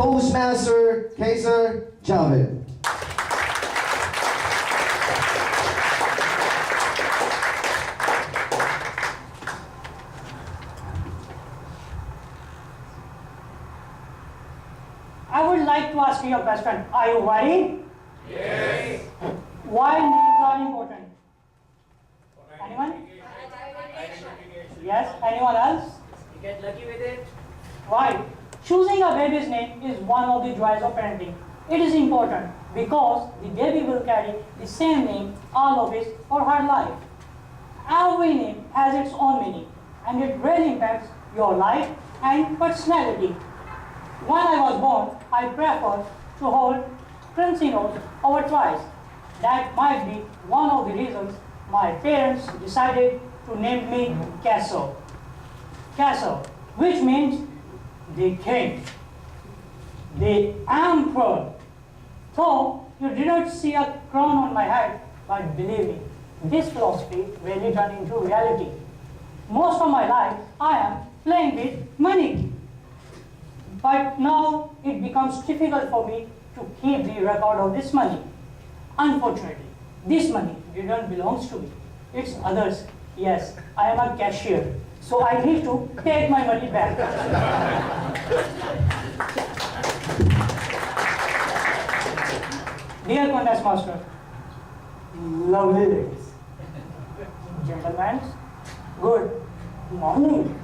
Toastmaster Kaiser Javed. I would like to ask you a question. Are you ready? Yes. Why names are important? Anyone? Yes. Anyone else? You get lucky with it. Why? Choosing a baby's name is one of the joys of parenting. It is important because the baby will carry the same name all of his or her life. Every name has its own meaning and it really impacts your life and personality. When I was born, I preferred to hold Princinos over twice. That might be one of the reasons my parents decided to name me Castle. Castle, which means the king, the emperor. Though you did not see a crown on my head, but believe me, this philosophy really turned into reality. Most of my life, I am playing with money. But now it becomes difficult for me to keep the record of this money. Unfortunately, this money didn't belong to me. It's others. Yes, I am a cashier, so I need to take my money back. Dear contest master, lovely ladies, gentlemen, good morning.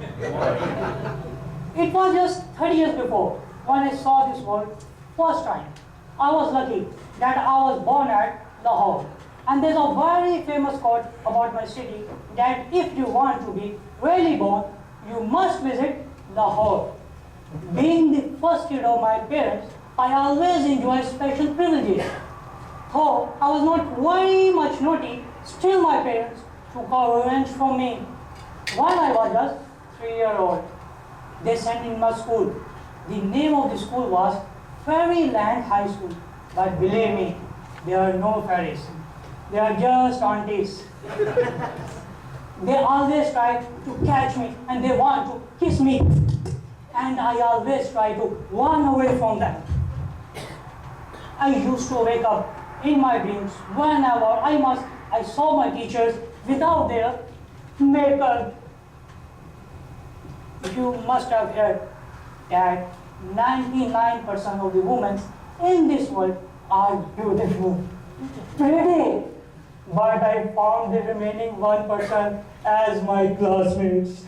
It was just 30 years before when I saw this world first time. I was lucky that I was born at Lahore. And there's a very famous quote about my city that if you want to be really born, you must visit Lahore. Being the first kid of my parents, I always enjoyed special privileges. Though I was not very much naughty, still my parents took a revenge from me. When I was just 3-year-old, they sent in my school. The name of the school was Fairyland High School. But believe me, there are no fairies. They are just aunties. They always try to catch me and they want to kiss me. And I always try to run away from them. I used to wake up in my dreams whenever I saw my teachers without their makeup. You must have heard that 99% of the women in this world are beautiful, pretty. But I found the remaining 1% as my classmates.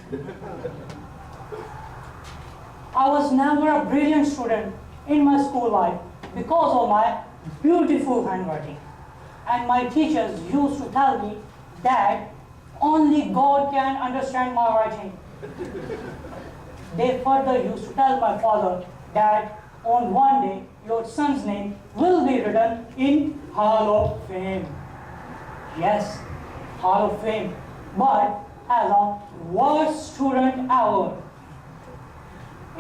I was never a brilliant student in my school life because of my beautiful handwriting. And my teachers used to tell me that only God can understand my writing. They further used to tell my father that on one day your son's name will be written in Hall of Fame. Yes, Hall of Fame, but as a worst student ever.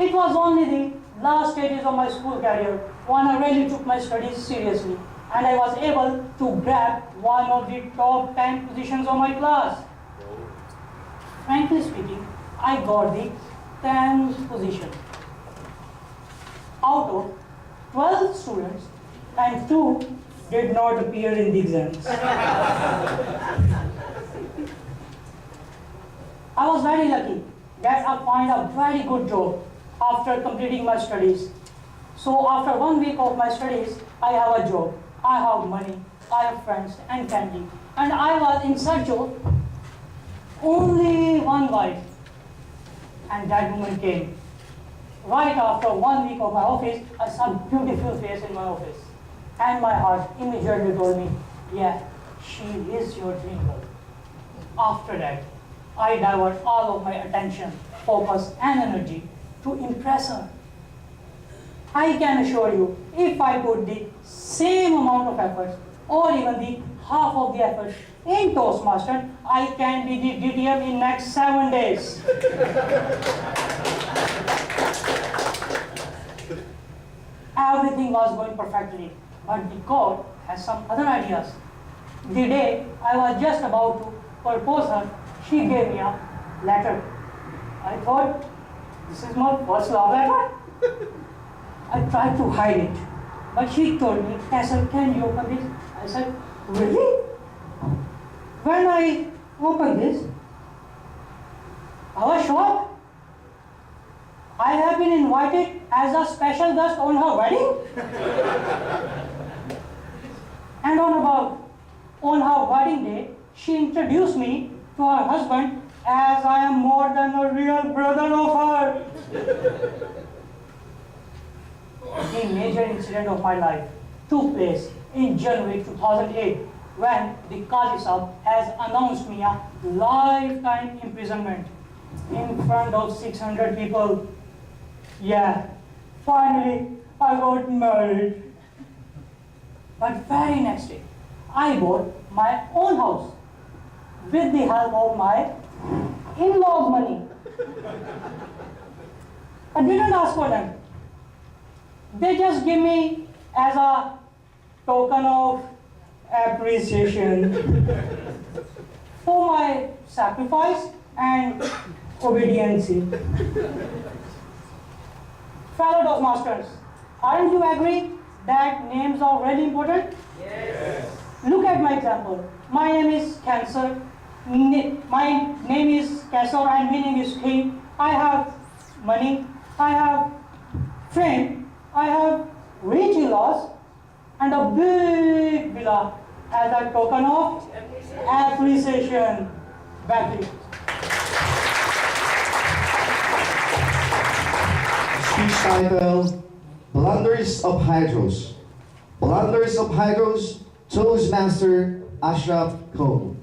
It was only the last stages of my school career when I really took my studies seriously and I was able to grab one of the top 10 positions of my class. Frankly speaking, I got the 10th position. Out of 12 students and 2 did not appear in the exams. I was very lucky that I found a very good job after completing my studies. So after 1 week of my studies, I have a job, I have money, I have friends and family. And I was in search of only one wife. And that woman came. Right after 1 week of my office, I saw a beautiful face in my office. And my heart immediately told me, yeah, she is your dream girl. After that, I divert all of my attention, focus and energy to impress her. I can assure you, if I put the same amount of effort or even the half of the effort in Toastmasters, I can be the DTM in next 7 days. Everything was going perfectly, but the God has some other ideas. The day I was just about to propose her, she gave me a letter. I thought, this is my first love letter. I tried to hide it, but she told me, Castle, can you open this? I said, really? When I opened this, I was shocked. I have been invited as a special guest on her wedding. And on her wedding day, she introduced me to her husband as I am more than a real brother of her. The major incident of my life took place in January 2008 when the Qazi Sahib has announced me a lifetime imprisonment in front of 600 people. Yeah, finally I got married. But very next day, I bought my own house with the help of my in-laws' money. I didn't ask for them. They just give me as a token of appreciation for my sacrifice and obedience. Fellow Toastmasters, aren't you agree that names are really important? Yes. Look at my example. My name is Cancer. My name is Castle and meaning is king. I have money. I have fame. I have rich in-laws and a big villa as a token of appreciation. Back to you. Speech title, Blunders of Hydros. Blunders of Hydros, Toastmaster Ashraf Cole.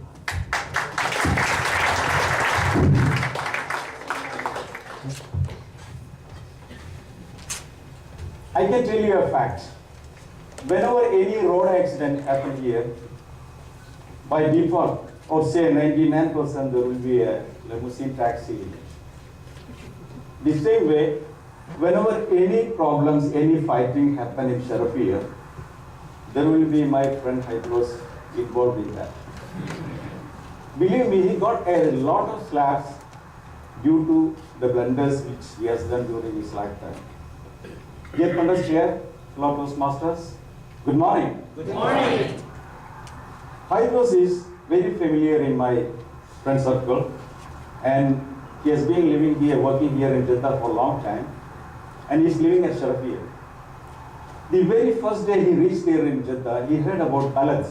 I can tell you a fact. Whenever any road accident happens here, by default, or say 99%, there will be a limousine taxi. The same way, whenever any problems, any fighting happen in Sharafia, there will be my friend Hydros involved in that. Believe me, he got a lot of slaps due to the blunders which he has done during his lifetime. Dear Conductor Chair, fellow Toastmasters, good morning. Good morning. Hydros is very familiar in my friend circle, and he has been living here, working here in Jeddah for a long time, and he is living at Sharafia. The very first day he reached there in Jeddah, he heard about Balad,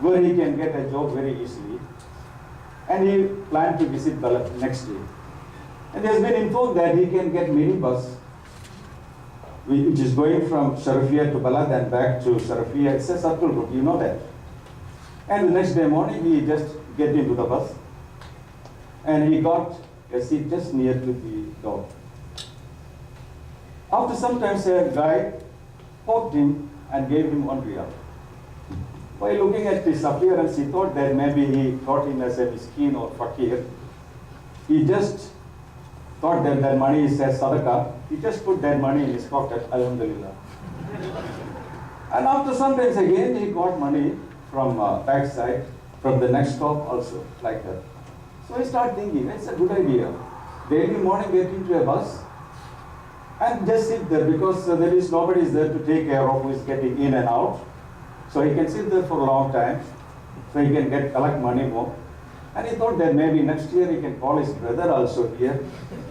where he can get a job very easily, and he planned to visit Balad next day. And he has been informed that he can get minibus, which is going from Sharafia to Balad and back to Sharafia. It's a circle route, you know that. And the next day morning, he just get into the bus, and he got a seat just near to the door. After some time, a guy poked him and gave him 1 riyal. While looking at his appearance, he thought that maybe he got him as a miskin or fakir. He just thought that that money is a sadaqah. He just put that money in his pocket, alhamdulillah. And after some time again, he got money from backside, from the next stop also, like that. So I start thinking, it's a good idea. Daily morning get into a bus and just sit there because there is nobody is there to take care of who is getting in and out. So he can sit there for a long time, so he can collect money more. And he thought that maybe next year he can call his brother also here,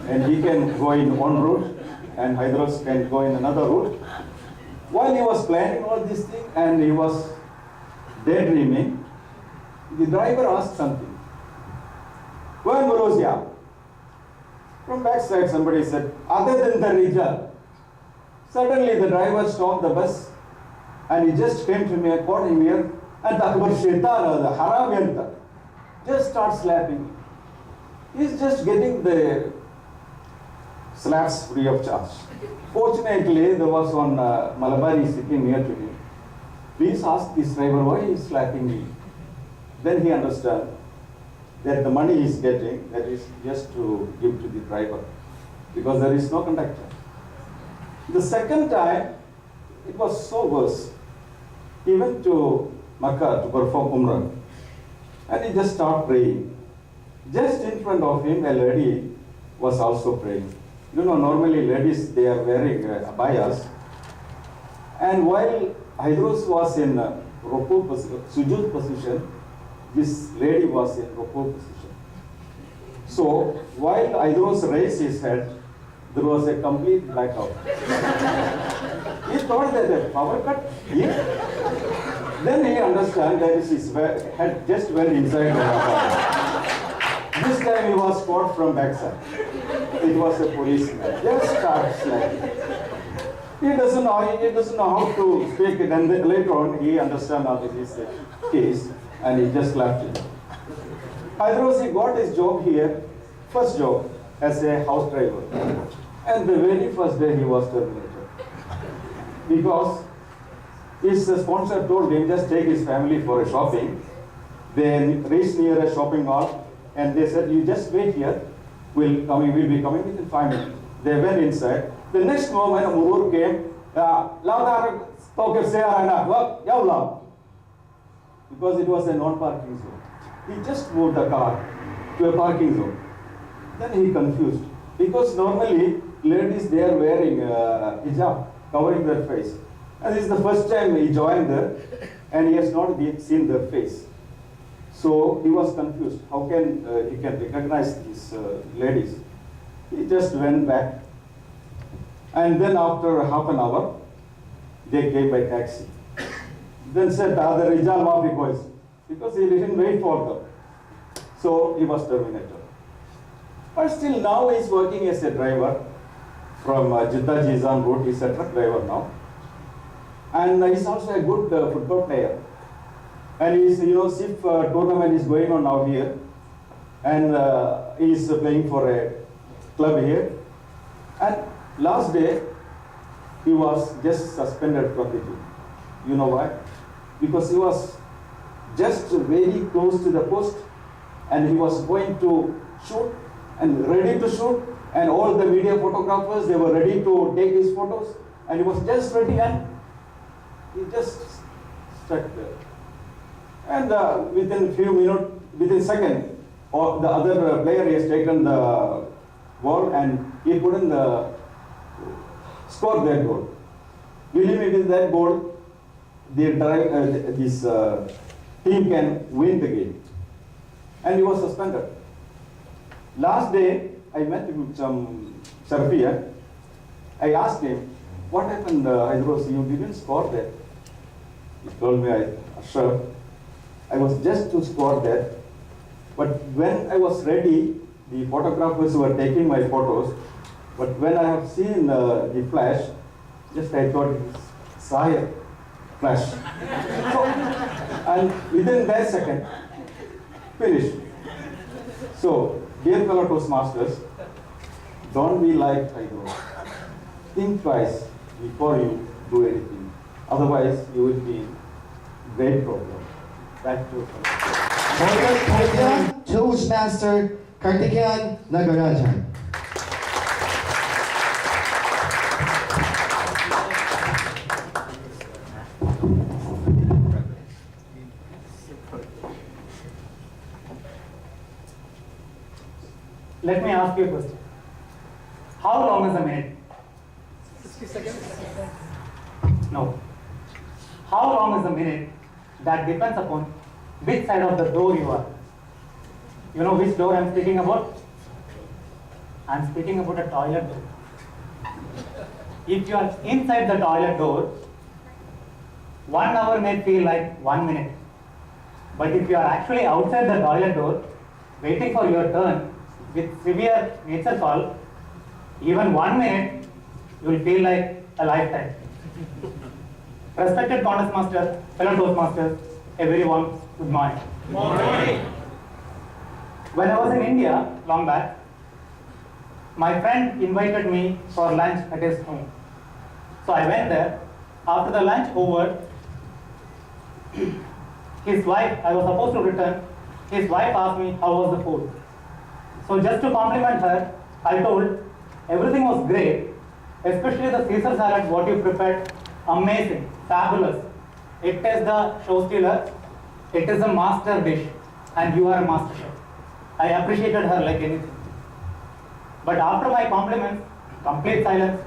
and he can go in one route, and Hydros can go in another route. While he was planning all this thing and he was daydreaming, the driver asked something. Where Morozia? From backside somebody said, other than the Rija. Suddenly the driver stopped the bus and he just came to me, caught him here, and the Akbar Shaitan, the Haram Yanta, just start slapping. He's just getting the slaps free of charge. Fortunately, there was one Malabari sitting near to him. Please ask this driver why he is slapping me. Then he understood that the money he is getting, that is just to give to the driver, because there is no conductor. The second time, it was so worse. He went to Makkah to perform Umrah, and he just started praying. Just in front of him, a lady was also praying. You know, normally ladies, they are wearing abayas. And while Hydros was in sujood position, this lady was in ruku position. So while Hydros raised his head, there was a complete blackout. He thought that the power cut here. Then he understood that his head just went inside the abaya. This time he was caught from backside. It was a policeman. Just starts like he doesn't know how to speak it, and then later on he understands how it is the case, and he just left it. Otherwise, he got his job here, first job as a house driver, and the very first day he was terminated because his sponsor told him just take his family for a shopping. They reached near a shopping mall, and they said, "You just wait here. We'll be coming within 5 minutes." They went inside. The next moment, a Murur came, because it was a non-parking zone. He just moved the car to a parking zone. Then he confused, because normally ladies, they are wearing hijab, covering their face. And this is the first time he joined there, and he has not seen their face. So he was confused. How can he can recognize these ladies? He just went back. And then after half an hour, they came by taxi. Then said, the Rijal Mafi boys, because he didn't wait for them. So he was terminated. But still now he is working as a driver from Jeddah Jizan route. He's a truck driver now. And he's also a good football player. And he's, SIF tournament is going on now here. And he's playing for a club here. And last day, he was just suspended from the team. You know why? Because he was just very close to the post, and he was going to shoot and ready to shoot, and all the media photographers, they were ready to take his photos, and he was just ready, and he just stuck there. And within few minutes, within second, or the other player has taken the ball and he couldn't score that goal. Believe me, with that goal, this team can win the game. And he was suspended. Last day, I met him with some Serbia. I asked him, what happened, Hydros? You didn't score that. He told me, sure, I was just to score that. But when I was ready, the photographers were taking my photos. But when I have seen the flash, just I thought it saw a flash. So, and within that second, finished. So, dear fellow Toastmasters, don't be like Hydros. Think twice before you do anything. Otherwise, you will be in great problem. Back to Toastmaster Kartikeyan Nagarajan. Let me ask you a question. How long is a minute? 60 seconds. No. How long is a minute? That depends upon which side of the door you are. You know which door I'm speaking about? I'm speaking about a toilet door. If you are inside the toilet door, 1 hour may feel like 1 minute. But if you are actually outside the toilet door, waiting for your turn with severe nature call, even 1 minute, you will feel like a lifetime. Respected Toastmaster, fellow Toastmasters, a very warm good morning. Morning. When I was in India long back, my friend invited me for lunch at his home. So I went there. After the lunch over, his wife, I was supposed to return, his wife asked me how was the food. So just to compliment her, I told everything was great, especially the Caesar salad what you prepared, amazing, fabulous. It is the show stealer, it is a master dish, and you are a master chef. I appreciated her like anything. But after my compliments, Complete silence.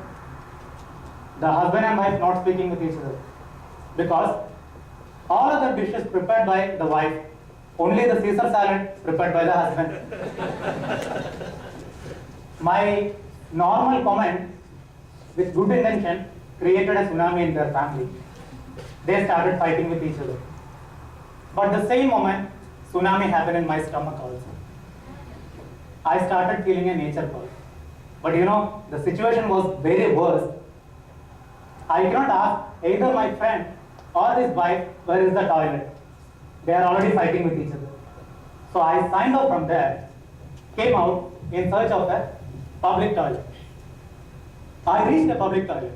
The husband and wife not speaking with each other. Because all other dishes prepared by the wife, only the Caesar salad prepared by the husband. My normal comment with good intention created a tsunami in their family. They started fighting with each other. But the same moment, tsunami happened in my stomach also. I started feeling a nature call. But you know, the situation was very worse. I cannot ask either my friend or his wife, where is the toilet? They are already fighting with each other. So I signed off from there, came out in search of a public toilet. I reached a public toilet.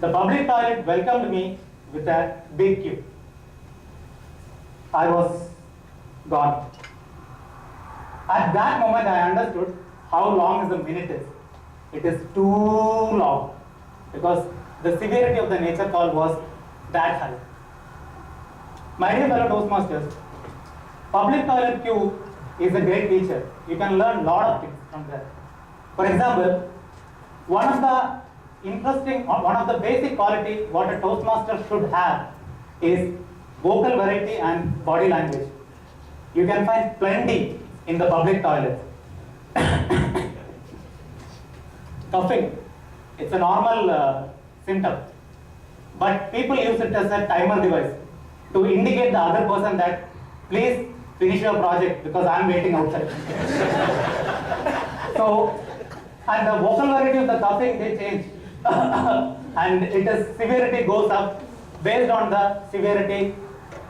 The public toilet welcomed me with a big queue. I was gone. At that moment, I understood how long is a minute is. It is too long because the severity of the nature call was that high. My dear fellow Toastmasters, public toilet queue is a great feature. You can learn a lot of things from there. For example, one of the basic quality what a Toastmaster should have is vocal variety and body language. You can find plenty in the public toilet. Coughing, it's a normal symptom, but people use it as a timer device to indicate the other person that please finish your project because I am waiting outside. So, and the vocal variety of the coughing they change, and severity goes up based on the severity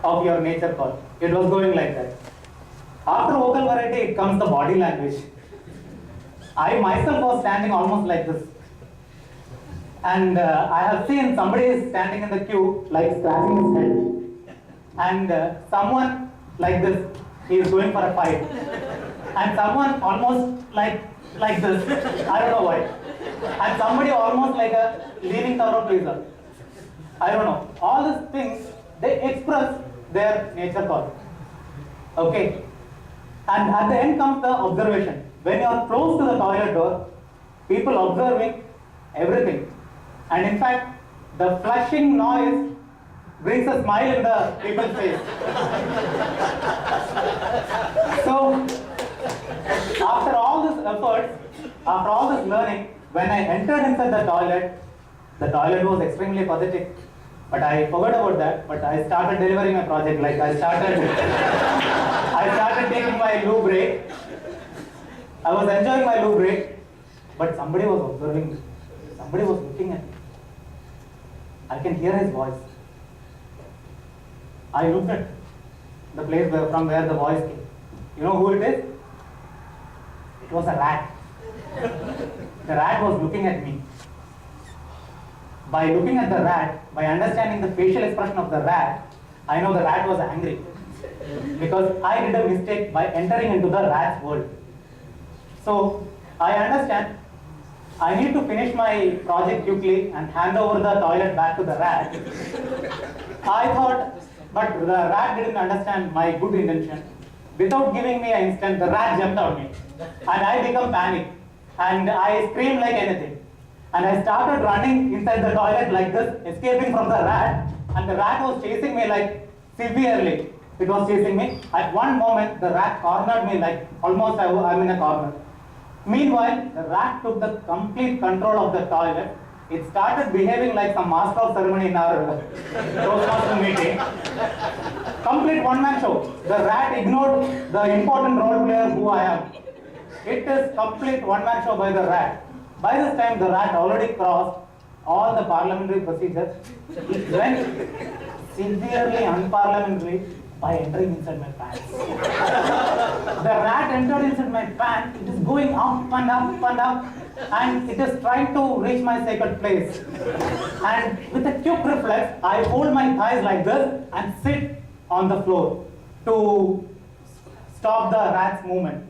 of your nature call. It was going like that. After vocal variety, it comes the body language. I myself was standing almost like this. And I have seen somebody is standing in the queue, like scratching his head. And someone like this, he is going for a fight. And someone almost like this, I don't know why. And somebody almost like a leaning tower of Pisa. I don't know. All these things, they express their nature call. Okay. And at the end comes the observation. When you are close to the toilet door, people observing everything. And in fact, the flushing noise brings a smile in the people's face. So, after all this efforts, after all this learning, when I entered inside the toilet was extremely pathetic. But I forgot about that, but I started delivering my project. Like I started taking my loo break. I was enjoying my loo break, but somebody was observing me. Somebody was looking at me. I can hear his voice. I looked at the place from where the voice came. You know who it is? It was a rat. The rat was looking at me. By looking at the rat, by understanding the facial expression of the rat, I know the rat was angry. Because I did a mistake by entering into the rat's world. So, I understand I need to finish my project quickly and hand over the toilet back to the rat. I thought, but the rat didn't understand my good intention. Without giving me an instant, the rat jumped on me. And I became panicked. And I screamed like anything. And I started running inside the toilet like this, escaping from the rat. And the rat was chasing me like severely. It was chasing me. At one moment, the rat cornered me like almost I'm in a corner. Meanwhile, the rat took the complete control of the toilet. It started behaving like some master of ceremony in our Toastmaster meeting. Complete one-man show. The rat ignored the important role player who I am. It is complete one-man show by the rat. By this time, the rat already crossed all the parliamentary procedures. It went severely unparliamentary by entering inside my pants. The rat entered inside my pants. It is going up and up and up, and it is trying to reach my sacred place. And with a quick reflex, I hold my thighs like this and sit on the floor to stop the rat's movement.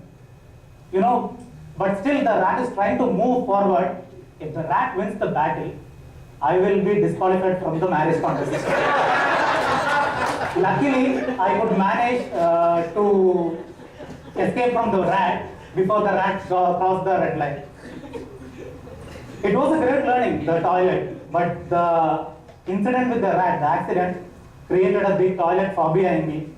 You know, but still the rat is trying to move forward. If the rat wins the battle, I will be disqualified from the marriage contest. Luckily, I could manage to escape from the rat before the rat crossed the red line. It was a great learning, the toilet, but the incident with the rat, the accident, created a big toilet phobia in me.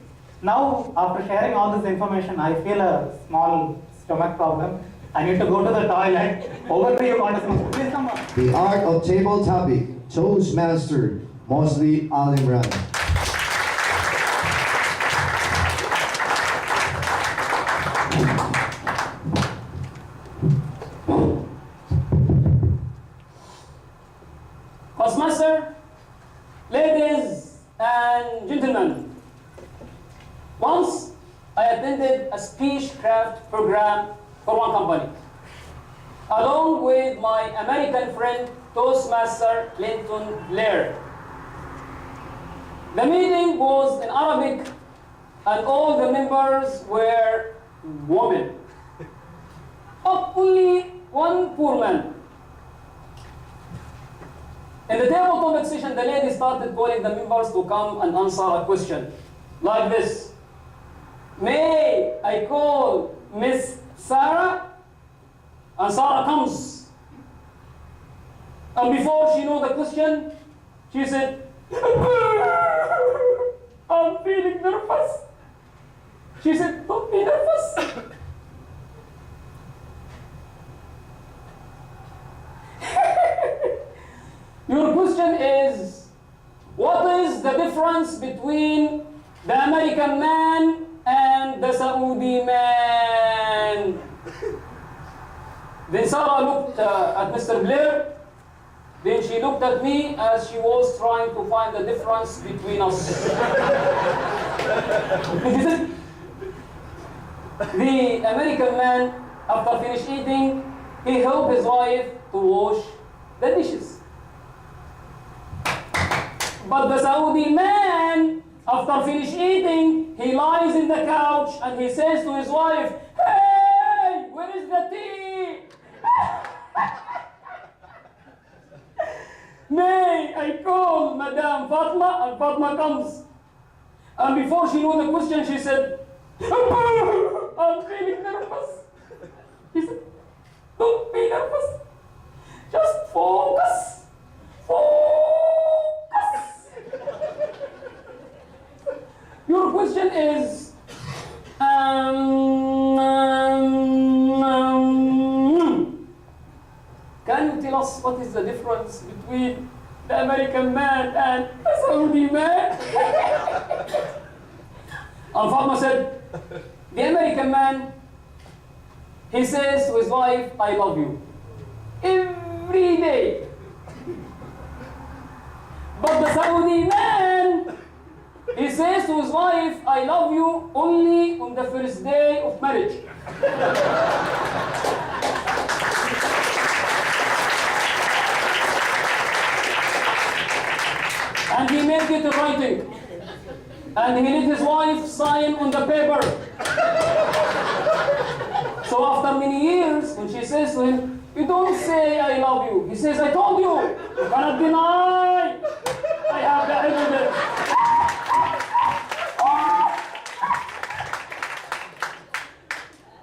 Now, after sharing all this information, I feel a small stomach problem. I need to go to the toilet. Over to you, contestants. Please come on. The art of table topic, Toastmaster, mostly Al Imran. Toastmaster, ladies and gentlemen, once I attended a speechcraft program for one company, along with my American friend, Toastmaster Linton Blair. The meeting was in Arabic, and all the members were women, but only one poor man. In the table topic session, the lady started calling the members to come and answer a question like this. May I call Miss Sarah? And Sarah comes. And before she knew the question, she said, I'm feeling nervous. She said, don't be nervous. Your question is, what is the difference between the American man and the Saudi man? Then Sarah looked at Mr. Blair. Then she looked at me as she was trying to find the difference between us. The American man, after finished eating, he helped his wife to wash the dishes. But the Saudi man, after finished eating, he lies in the couch and he says to his wife, hey, where is the tea? May I call Madame Fatma? And Fatma comes. And before she knew the question, she said, I'm feeling nervous. He said, don't be nervous. Just focus. Focus. Your question is, can you tell us what is the difference between the American man and the Saudi man? And Fatma said, the American man, he says to his wife, I love you, every day. But the Saudi man, he says to his wife, I love you only on the first day of marriage. And he made it in writing. And he let his wife sign on the paper. So after many years, when she says to him, you don't say I love you. He says, I told you. You cannot deny. I have the evidence.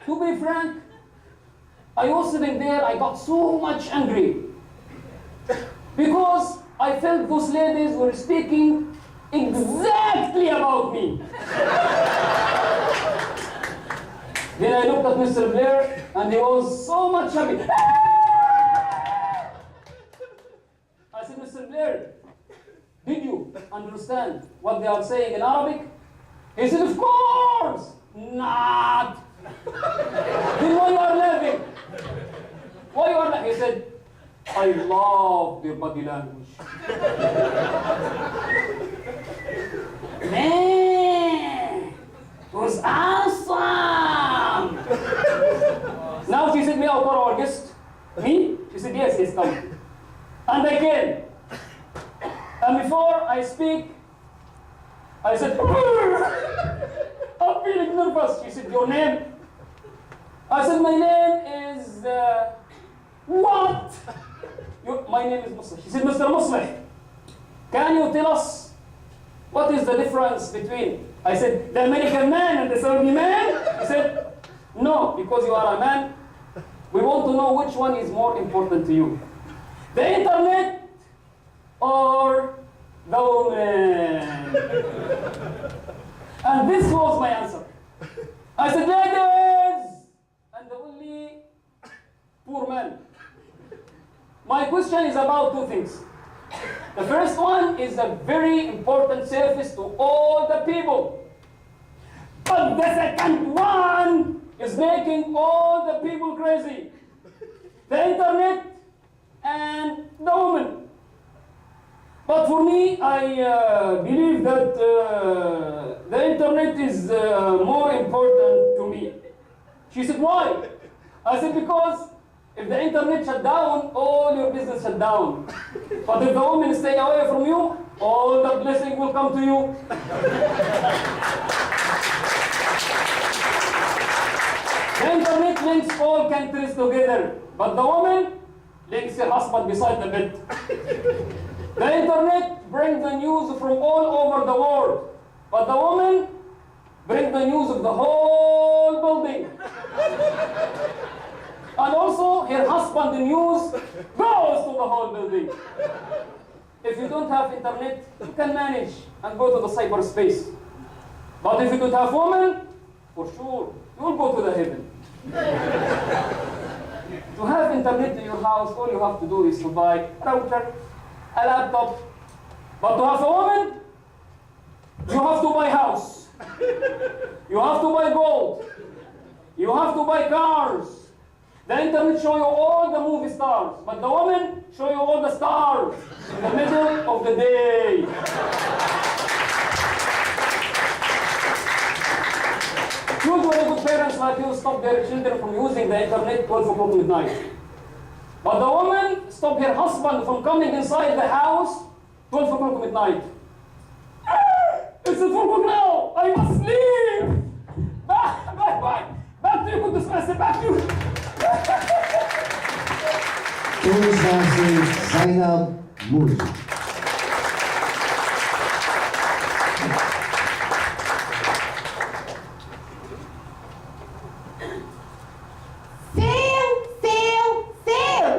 To be frank, I was sitting there, I got so much angry. Because I felt those ladies were speaking exactly about me. Then I looked at Mr. Blair, and he was so much happy. I said, Mr. Blair, did you understand what they are saying in Arabic? He said, of course not. Then why you are laughing? Why you are laughing? He said, I love their body language. Man, it was awesome. Now she said, may I call our guest? Me? She said, yes, he's coming. And I came. And before I speak, I said, I'm feeling nervous. She said, your name? I said, my name is, what? My name is Musleh. She said, Mr. Musleh, can you tell us what is the difference between, I said, the American man and the Saudi man? He said, no, because you are a man, we want to know which one is more important to you. The internet or the woman? And this was my answer. I said, ladies, and the only poor man. My question is about two things. The first one is a very important service to all the people. But the second one is making all the people crazy. The internet and the woman. But for me, I believe that the internet is more important to me. She said, why? I said, because if the internet shut down, all your business shut down. But if the woman stay away from you, all the blessing will come to you. The internet links all countries together, but the woman links her husband beside the bed. The internet brings the news from all over the world, but the woman brings the news of the whole building. And also, her husband news goes to the whole building. If you don't have internet, you can manage and go to the cyberspace. But if you don't have woman, for sure, you will go to the heaven. To have internet in your house, all you have to do is to buy a router, a laptop. But to have a woman, you have to buy house. You have to buy gold. You have to buy cars. The internet show you all the movie stars, but the woman show you all the stars in the middle of the day. Usually good parents like you stop their children from using the internet 12 o'clock midnight. But the woman stopped her husband from coming inside the house 12 o'clock midnight. It's 4 o'clock now, I must sleep. Back to you, good Toastmaster, back to you. Toastmasters Zainab Muji. Sail, sail, sail.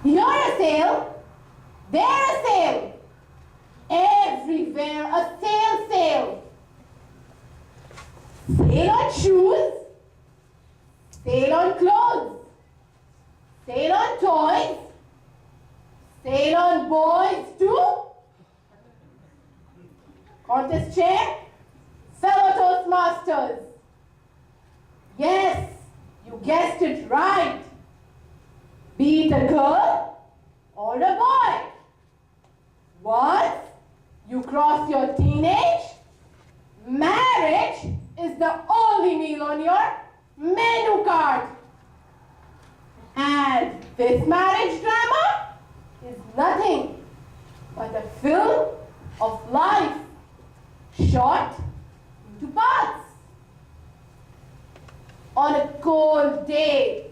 You're a sail. They're a sail. Everywhere a sail, sail. Sail on shoes. Sail on clothes. Sail on toys. Sail on boys too. Contest chair. Fellow Toastmasters. Yes, you guessed it right. Be it a girl or a boy. Once you cross your teenage, marriage is the only meal on your menu card. And this marriage drama is nothing but a film of life shot into parts. On a cold day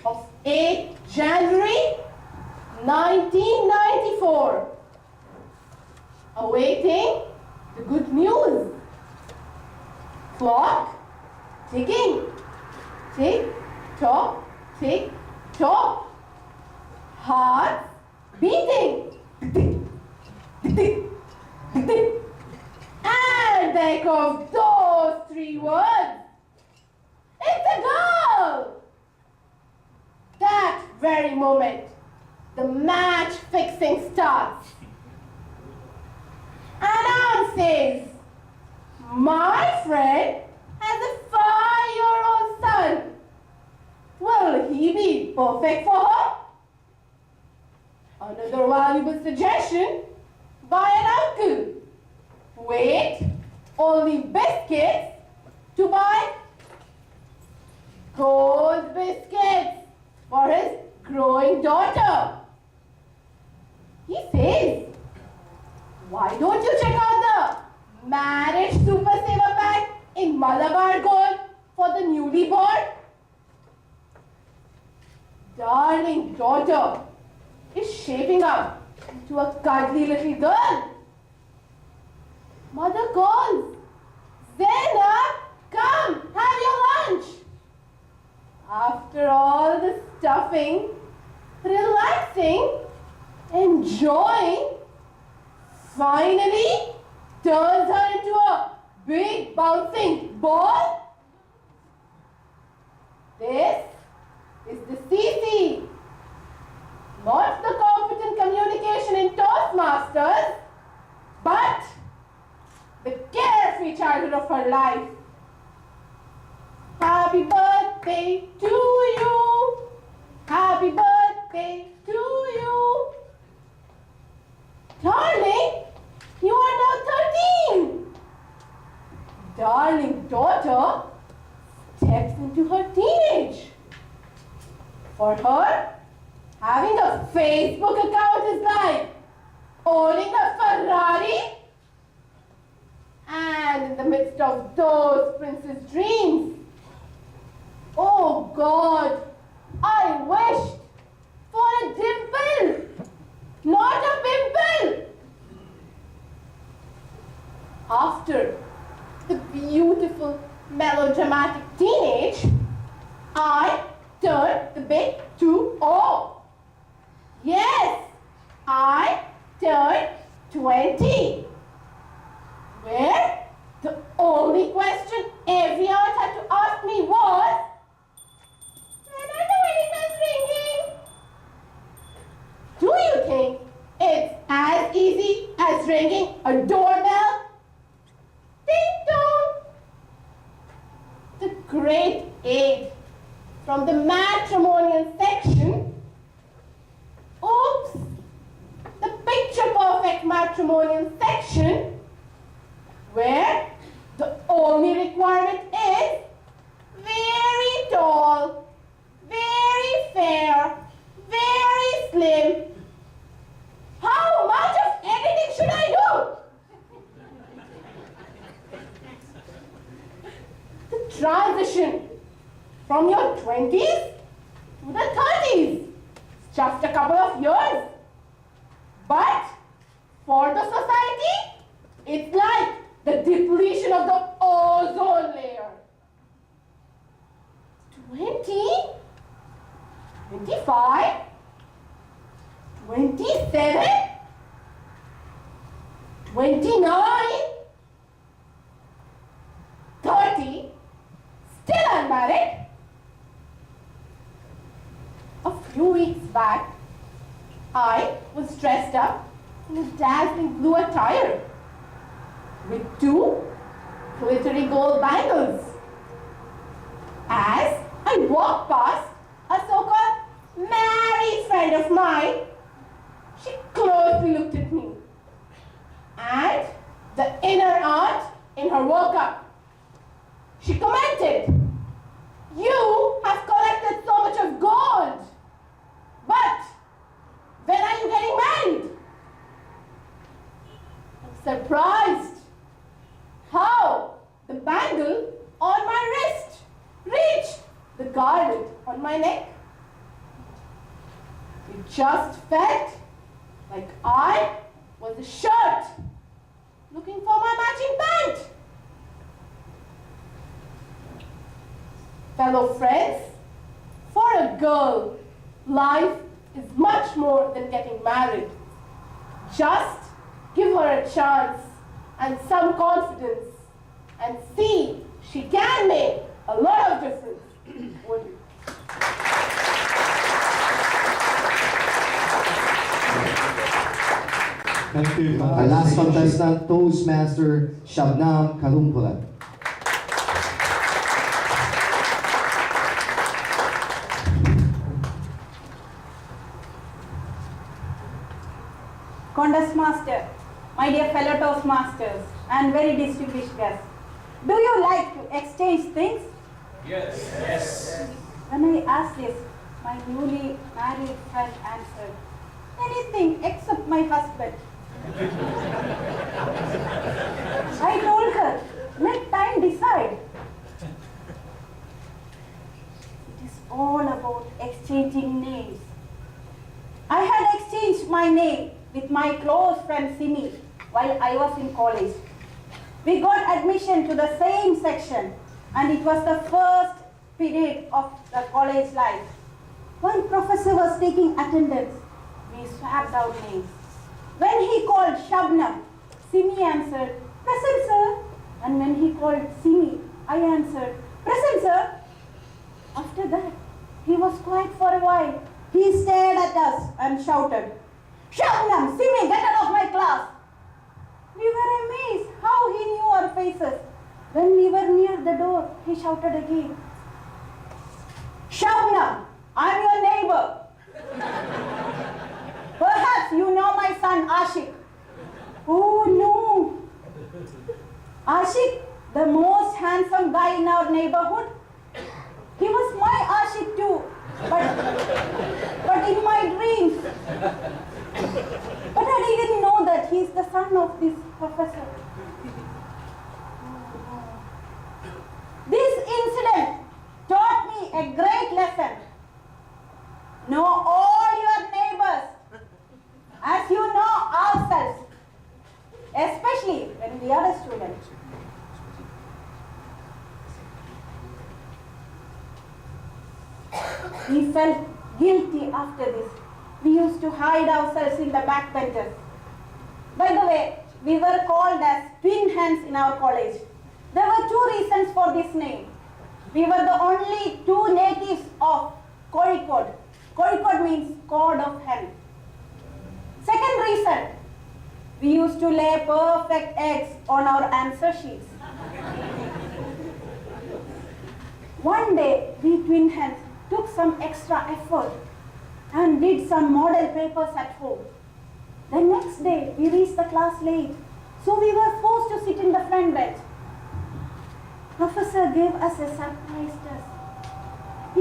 of 8th January 1994, awaiting the good news. Clock ticking, tick tock, tick tock. Heart beating, tick, tick, tick, tick, tick. And the echo of those three words. It's a girl! That very moment, the match fixing starts. Anand says, my friend has a 5-year-old son. Will he be perfect for her? Another valuable suggestion by an uncle. Wait, only biscuits to buy gold biscuits for his growing daughter. He says, why don't you check out the marriage super saver pack in Malabar Gold for the newly born? Darling daughter is shaping up into a cuddly little girl. Mother calls, Zainab, come, have your lunch. After all the stuffing relaxing, enjoying, finally turns her into a big bouncing ball? This is the CC, not the competent communication in Toastmasters, but the carefree childhood of her life. Happy birthday to you. Happy birthday to you. Darling, you are now 13. Darling daughter steps into her teenage. For her, having a Facebook account is like owning a Ferrari. And in the midst of those princess dreams, oh God, I wished for a dimple, not a pimple. After the beautiful melodramatic teenage, I turned the big 2-0. Yes, I turned 20. Where the only question every aunt had to ask me was, when are the wedding bells ringing? Do you think it's as easy as ringing a doorbell? Ding dong! The great aid from the matrimonial section. Oops! The picture perfect matrimonial section, where the only requirement is very tall, very fair, very slim. How much of editing should I do? The transition from your 20s to the 30s is just a couple of years. But for the society, it's like the depletion of the ozone layer. 20, 25, 27, 29, 30, still unmarried. A few weeks back, I was dressed up in a dazzling blue attire with 2 glittery gold bangles. As I walked past a so-called married friend of mine, she closely looked at me. And the inner aunt in her woke up. She commented, "You have collected so much of gold, but when are you getting married?" I'm surprised how the bangle on my wrist reached the garland on my neck. It just felt like I was a shirt looking for my matching pant. Fellow friends, for a girl, life is much more than getting married. Just give her a chance and some confidence and see she can make a lot of difference. Thank you. Our last contestant, Toastmaster Shabnam Kalumpulat. Toastmaster, my dear fellow Toastmasters and very distinguished guests, do you like to exchange things? Yes. Yes. When I asked this, my newly married friend answered, anything except my husband. I told her, let time decide. It is all about exchanging names. I had exchanged my name with my close friend Simi while I was in college. We got admission to the same section and it was the first period of the college life. One professor was taking attendance. we swapped out names. When he called Shabnam, Simi answered, "Present, sir." And when he called Simi, I answered, "Present, sir." After that, he was quiet for a while. He stared at us and shouted, "Shabnam, Simi, get out of my class." We were amazed how he knew our faces. When we were near the door, he shouted again, "Shabnam, I'm your neighbor. Perhaps you know my son Ashik." Oh no! Ashik, the most handsome guy in our neighborhood. He was my Ashik too, but in my dreams. But I didn't know that he's the son of this professor. This incident taught me a great lesson. Know all your neighbors as you know ourselves, especially when we are a student. We felt guilty after this. We used to hide ourselves in the backbenches. By the way, we were called as twin hens in our college. There were two reasons for this name. We were the only two natives of Kozhikode. Kozhikode means cord of hen. Second reason, we used to lay perfect eggs on our answer sheets. One day, we twin hens took some extra effort and did some model papers at home. The next day, we reached the class late, so we were forced to sit in the front bench. Professor gave us a surprise test.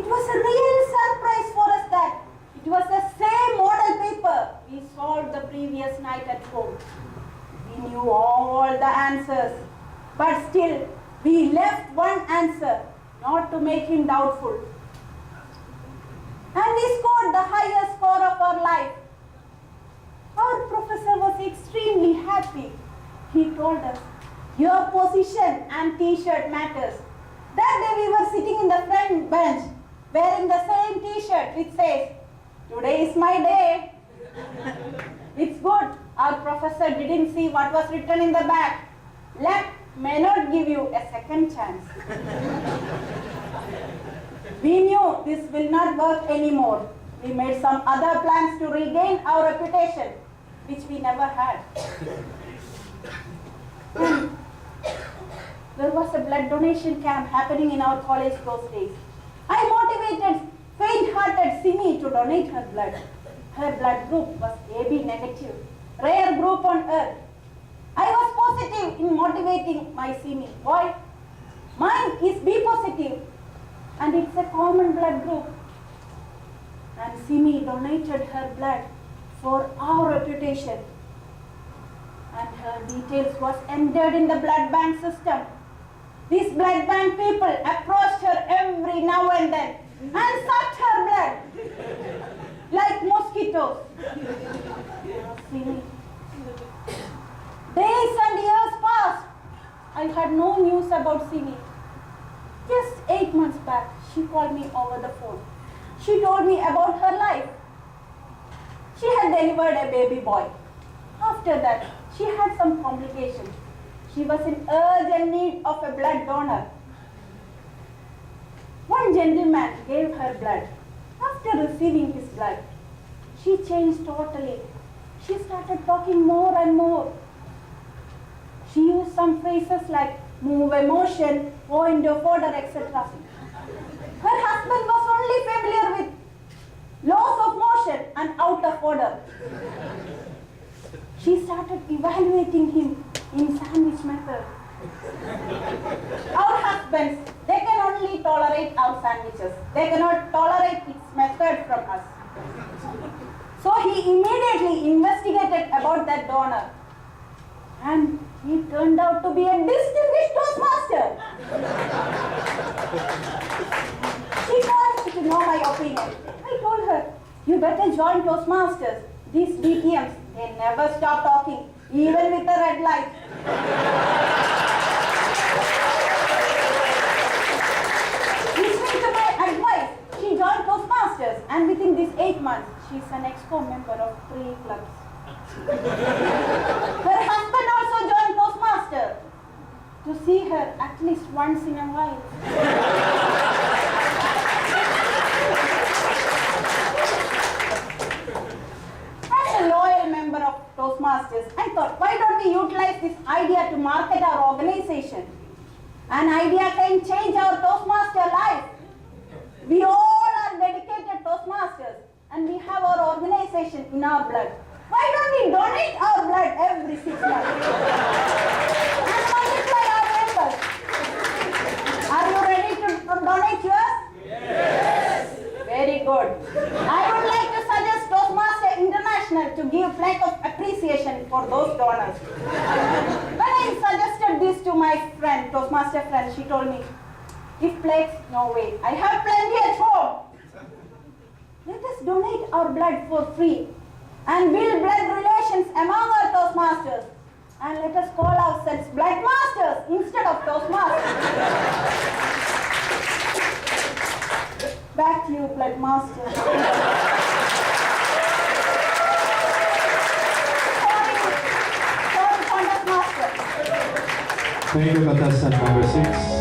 It was a real surprise for us that it was the same model paper we solved the previous night at home. We knew all the answers, but still, we left one answer not to make him doubtful. And we scored the highest score of our life. Our professor was extremely happy. He told us, "Your position and t-shirt matters." That day we were sitting in the front bench wearing the same t-shirt which says, "Today is my day." It's good our professor didn't see what was written in the back. Luck may not give you a second chance. We knew this will not work anymore. We made some other plans to regain our reputation, which we never had. There was a blood donation camp happening in our college those days. I motivated faint-hearted Simi to donate her blood. Her blood group was AB negative, rare group on earth. I was positive in motivating my Simi. Why? Mine is B positive, and it's a common blood group. And Simi donated her blood for our reputation. And her details was entered in the blood bank system. These blood bank people approached her every now and then and sucked her blood like mosquitoes. Simi. Days and years passed. I had no news about Simi. Just 8 months back, she called me over the phone. She told me about her life. She had delivered a baby boy. After that, she had some complications. She was in urgent need of a blood donor. One gentleman gave her blood. After receiving his blood, she changed totally. She started talking more and more. She used some phrases like move emotion, go into fodder, etc. Her husband was only familiar with laws of motion and out of order. She started evaluating him in sandwich method. Our husbands, they can only tolerate our sandwiches. They cannot tolerate its method from us. So he immediately investigated about that donor. And he turned out to be a distinguished Toastmaster. She wanted to know my opinion. I told her, you better join Toastmasters. These DTMs, they never stop talking, even with the red light. Listening to my advice, she joined Toastmasters, and within these 8 8 months. She's an ex-co member of 3 clubs. Her husband also joined Toastmaster to see her at least once in a while. As a loyal member of Toastmasters, I thought, why don't we utilize this idea to market our organization? An idea can change our Toastmaster life. We all are dedicated Toastmasters and we have our organization in our blood. Why don't we donate our blood every 6 months? And multiply our members. Are you ready to donate yours? Yes. Very good. I would like to suggest Toastmaster International to give flag of appreciation for those donors. When I suggested this to my friend, Toastmaster friend, she told me, "Gift plates, no way. I have plenty at home. Let us donate our blood for free and build blood relations among our Toastmasters. And let us call ourselves Blood Masters instead of Toastmasters." Back to you, Blood Masters. Sorry, Contest Master. Thank you, contestant number 6.